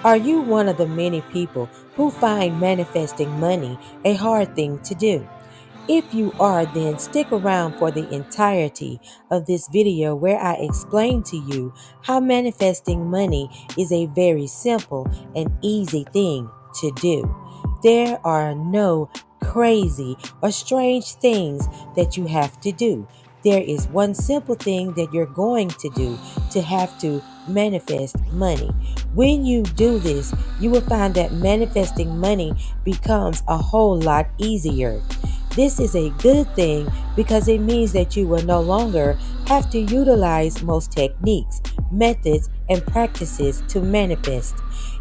Are you one of the many people who find manifesting money a hard thing to do? If you are, then stick around for the entirety of this video where I explain to you how manifesting money is a very simple and easy thing to do. There are no crazy or strange things that you have to do. There is one simple thing that you're going to do to have to manifest money. When you do this, you will find that manifesting money becomes a whole lot easier. This is a good thing because it means that you will no longer have to utilize most techniques, methods, and practices to manifest.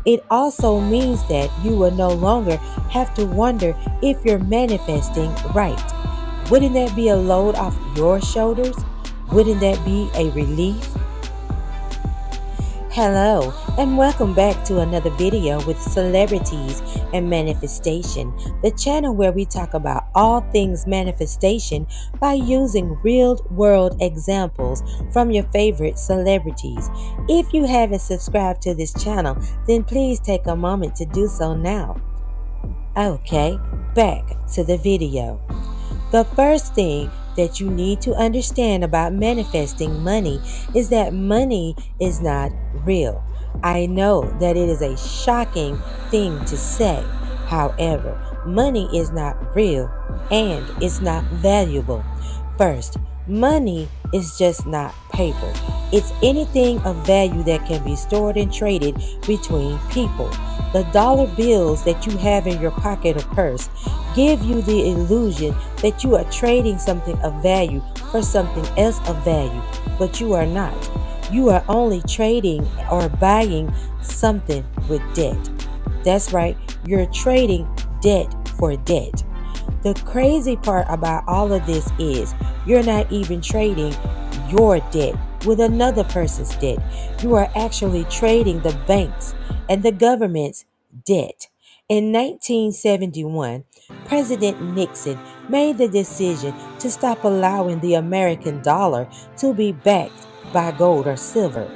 It also means that you will no longer have to wonder if you're manifesting right. Wouldn't that be a load off your shoulders? Wouldn't that be a relief? Hello, and welcome back to another video with celebrities and manifestation, the channel where we talk about all things manifestation by using real-world examples from your favorite celebrities. If you haven't subscribed to this channel, then please take a moment to do so now. Okay, back to the video. The first thing that you need to understand about manifesting money is that money is not real. I know that it is a shocking thing to say. However, money is not real and it's not valuable. First, money is just not paper. It's anything of value that can be stored and traded between people. The dollar bills that you have in your pocket or purse give you the illusion that you are trading something of value for something else of value, but you are not. You are only trading or buying something with debt. That's right, you're trading debt for debt. The crazy part about all of this is you're not even trading your debt with another person's debt. You are actually trading the banks and the government's debt. In 1971, President Nixon made the decision to stop allowing the American dollar to be backed by gold or silver.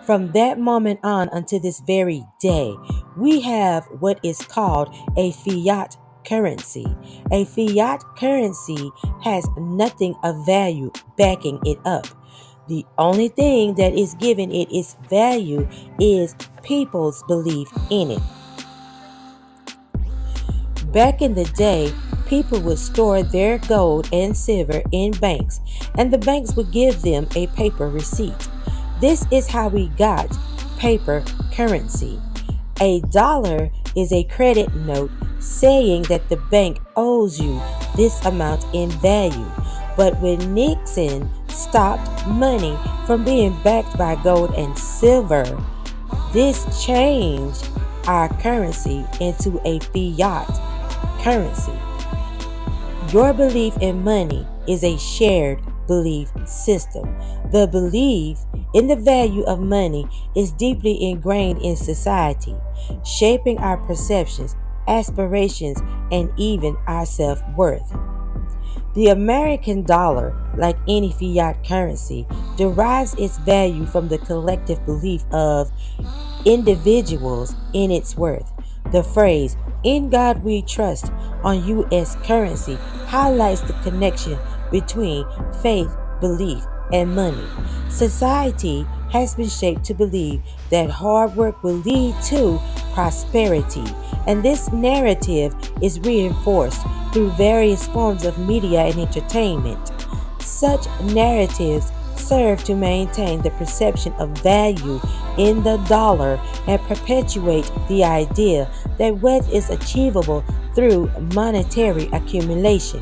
From that moment on until this very day, we have what is called a fiat currency. A fiat currency has nothing of value backing it up. The only thing that is giving it its value is people's belief in it. Back in the day, people would store their gold and silver in banks, and the banks would give them a paper receipt. This is how we got paper currency. A dollar is a credit note saying that the bank owes you this amount in value. But when Nixon stopped money from being backed by gold and silver, this changed our currency into a fiat currency. Your belief in money is a shared belief system. The belief in the value of money is deeply ingrained in society, shaping our perceptions, aspirations, and even our self-worth. The American dollar, like any fiat currency, derives its value from the collective belief of individuals in its worth. The phrase, "In God We Trust," on U.S. currency highlights the connection between faith, belief, and money. Society has been shaped to believe that hard work will lead to prosperity, and this narrative is reinforced through various forms of media and entertainment. Such narratives serve to maintain the perception of value in the dollar and perpetuate the idea that wealth is achievable through monetary accumulation.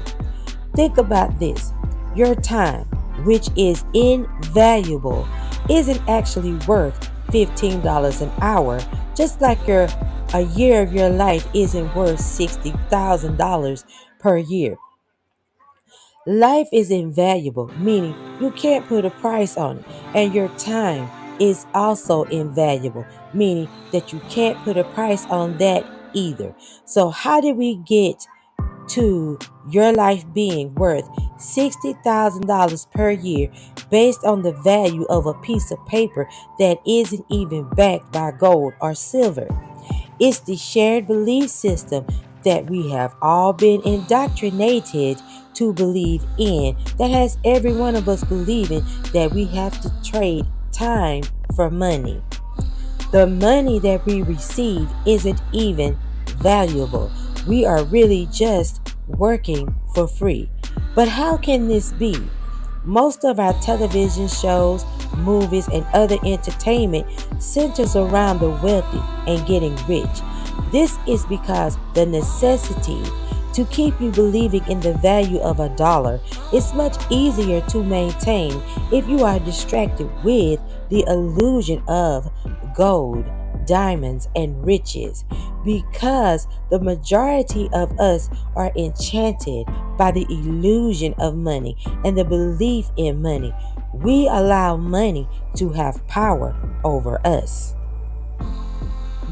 Think about this. Your time, which is invaluable, isn't actually worth $15 an hour, just like a year of your life isn't worth $60,000 per year. Life is invaluable, meaning you can't put a price on it, and your time is also invaluable, meaning that you can't put a price on that either. So how did we get to your life being worth $60,000 per year based on the value of a piece of paper that isn't even backed by gold or silver. It's the shared belief system that we have all been indoctrinated to believe in that has every one of us believing that we have to trade time for money. The money that we receive isn't even valuable. We are really just working for free. But how can this be? Most of our television shows, movies, and other entertainment centers around the wealthy and getting rich. This is because the necessity to keep you believing in the value of a dollar is much easier to maintain if you are distracted with the illusion of gold, diamonds, and riches. Because the majority of us are enchanted by the illusion of money and the belief in money, we allow money to have power over us.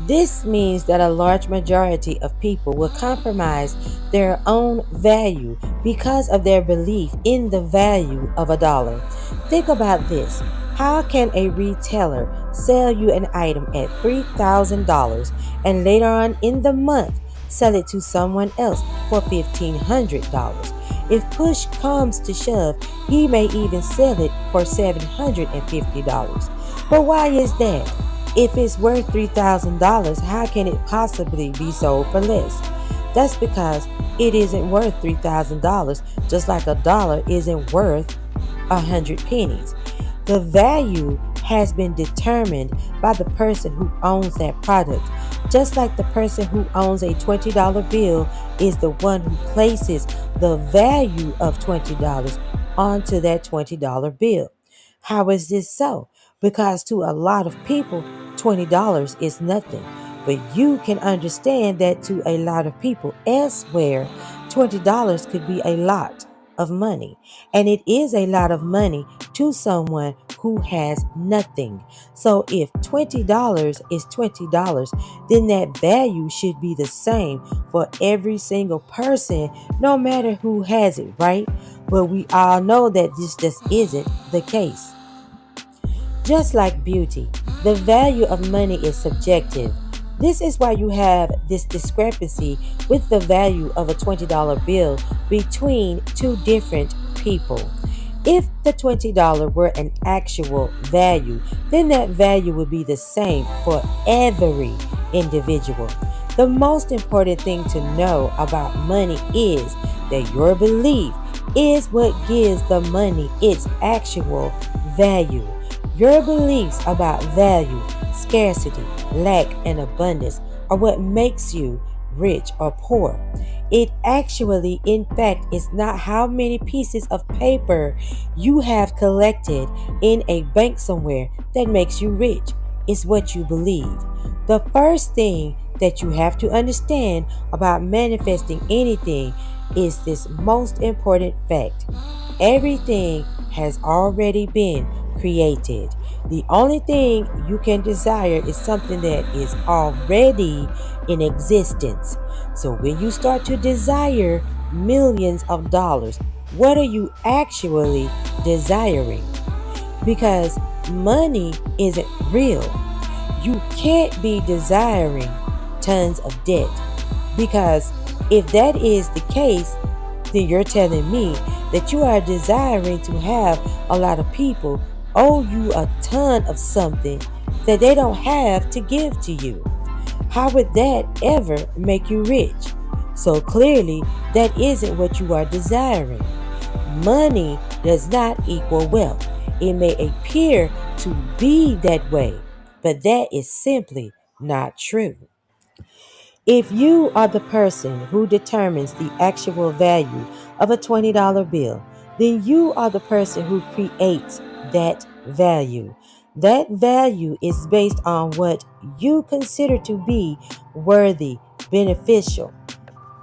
This means that a large majority of people will compromise their own value because of their belief in the value of a dollar. Think about this. How can a retailer sell you an item at $3,000 and later on in the month sell it to someone else for $1,500? If push comes to shove, he may even sell it for $750. But why is that? If it's worth $3,000, how can it possibly be sold for less? That's because it isn't worth $3,000, just like a dollar isn't worth 100 pennies. The value has been determined by the person who owns that product, just like the person who owns a $20 bill is the one who places the value of $20 onto that $20 bill. How is this so? Because to a lot of people, $20 is nothing. But you can understand that to a lot of people elsewhere, $20 could be a lot of money. And it is a lot of money to someone who has nothing. So if $20 is $20, then that value should be the same for every single person, no matter who has it, right? But we all know that this just isn't the case. Just like beauty, the value of money is subjective. This is why you have this discrepancy with the value of a $20 bill between two different people. If the $20 were an actual value, then that value would be the same for every individual. The most important thing to know about money is that your belief is what gives the money its actual value. Your beliefs about value, scarcity, lack, and abundance are what makes you rich or poor. It actually, in fact, is not how many pieces of paper you have collected in a bank somewhere that makes you rich. It's what you believe. The first thing that you have to understand about manifesting anything is this most important fact. Everything has already been created. The only thing you can desire is something that is already in existence. So when you start to desire millions of dollars, what are you actually desiring? Because money isn't real. You can't be desiring tons of debt. Because if that is the case, then you're telling me that you are desiring to have a lot of people owe you a ton of something that they don't have to give to you. How would that ever make you rich? So clearly, that isn't what you are desiring. Money does not equal wealth. It may appear to be that way, but that is simply not true. If you are the person who determines the actual value of a $20 bill, then you are the person who creates that value. That value is based on what you consider to be worthy, beneficial.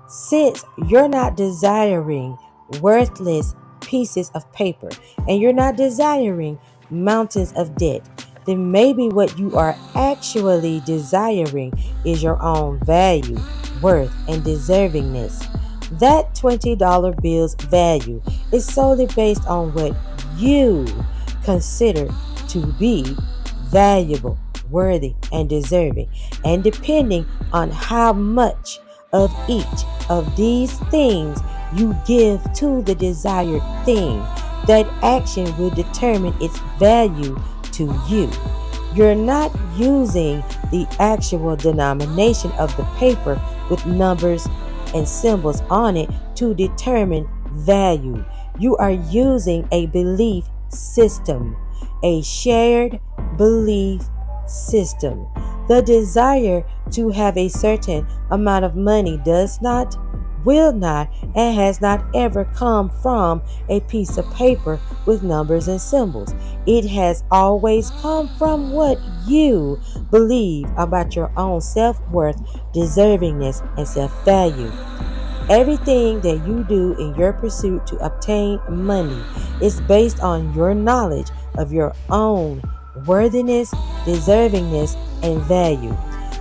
Since you're not desiring worthless pieces of paper and you're not desiring mountains of debt, then maybe what you are actually desiring is your own value, worth, and deservingness. That $20 bill's value is solely based on what you consider to be valuable, worthy, and deserving. And depending on how much of each of these things you give to the desired thing, that action will determine its value to you. You're not using the actual denomination of the paper with numbers and symbols on it to determine value. You are using a belief system, a shared belief system. The desire to have a certain amount of money does not, will not, and has not ever come from a piece of paper with numbers and symbols. It has always come from what you believe about your own self-worth, deservingness, and self-value. Everything that you do in your pursuit to obtain money is based on your knowledge of your own worthiness, deservingness, and value.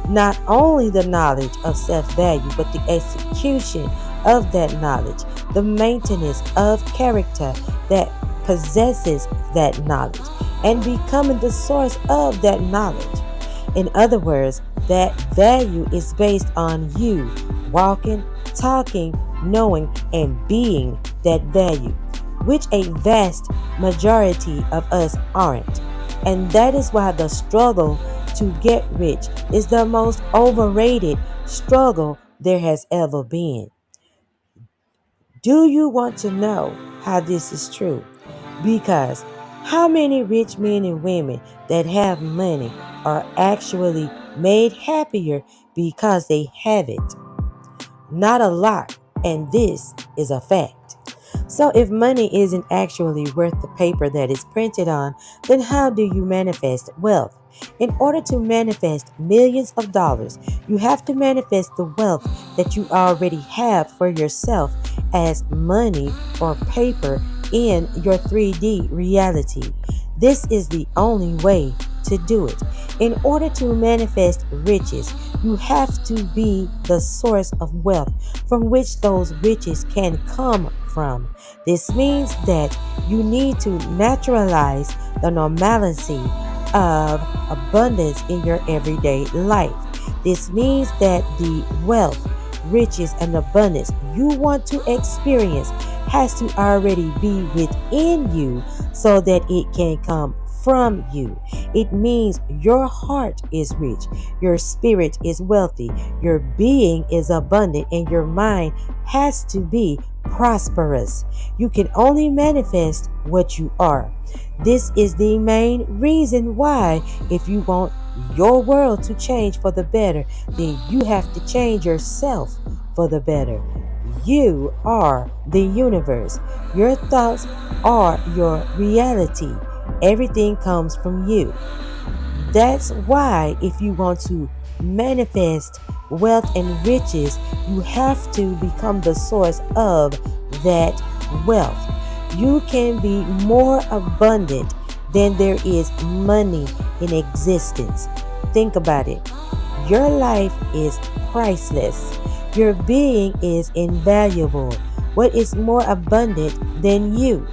Not only the knowledge of self-value, but the execution of that knowledge, the maintenance of character that possesses that knowledge, and becoming the source of that knowledge. In other words, that value is based on you walking, talking, knowing, and being that value, which a vast majority of us aren't. And that is why the struggle to get rich is the most overrated struggle there has ever been. Do you want to know how this is true? Because how many rich men and women that have money are actually made happier because they have it? Not a lot, and this is a fact. So if money isn't actually worth the paper that it's printed on, then how do you manifest wealth? In order to manifest millions of dollars, you have to manifest the wealth that you already have for yourself as money or paper in your 3D reality. This is the only way to do it. In order to manifest riches, you have to be the source of wealth from which those riches can come from. This means that you need to naturalize the normalcy of abundance in your everyday life. This means that the wealth, riches, and abundance you want to experience has to already be within you so that it can come from you. It means your heart is rich, your spirit is wealthy, your being is abundant, and your mind has to be prosperous. You can only manifest what you are. This is the main reason why, if you want your world to change for the better, then you have to change yourself for the better. You are the universe. Your thoughts are your reality. Everything comes from you. That's why if you want to manifest wealth and riches, you have to become the source of that wealth. You can be more abundant than there is money in existence. Think about it. Your life is priceless. Your being is invaluable. What is more abundant than you?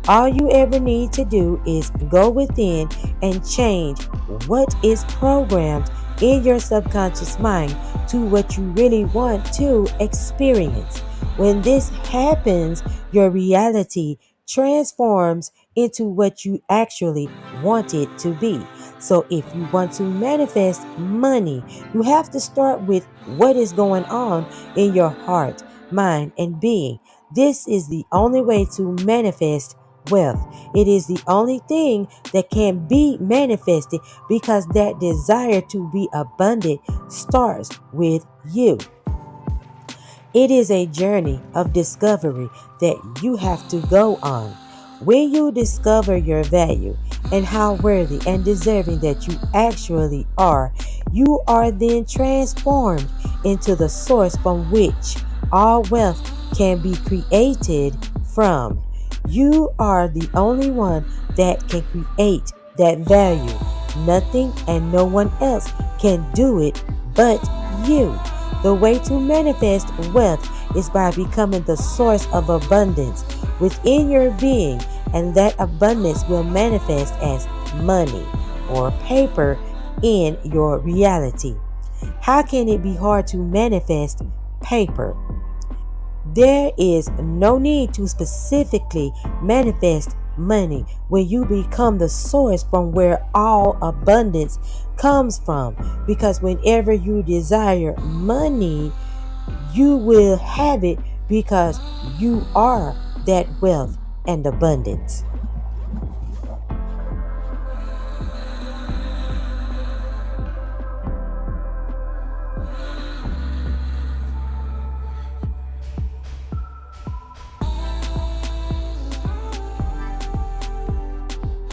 All you ever need to do is go within and change what is programmed in your subconscious mind to what you really want to experience. When this happens, your reality transforms into what you actually want it to be. So if you want to manifest money, you have to start with what is going on in your heart, mind, and being. This is the only way to manifest wealth. It is the only thing that can be manifested because that desire to be abundant starts with you. It is a journey of discovery that you have to go on. When you discover your value and how worthy and deserving that you actually are, you are then transformed into the source from which all wealth can be created from. You are the only one that can create that value. Nothing and no one else can do it but you. The way to manifest wealth is by becoming the source of abundance within your being, and that abundance will manifest as money or paper in your reality. How can it be hard to manifest paper? There is no need to specifically manifest money when you become the source from where all abundance comes from. Because whenever you desire money, you will have it because you are that wealth and abundance.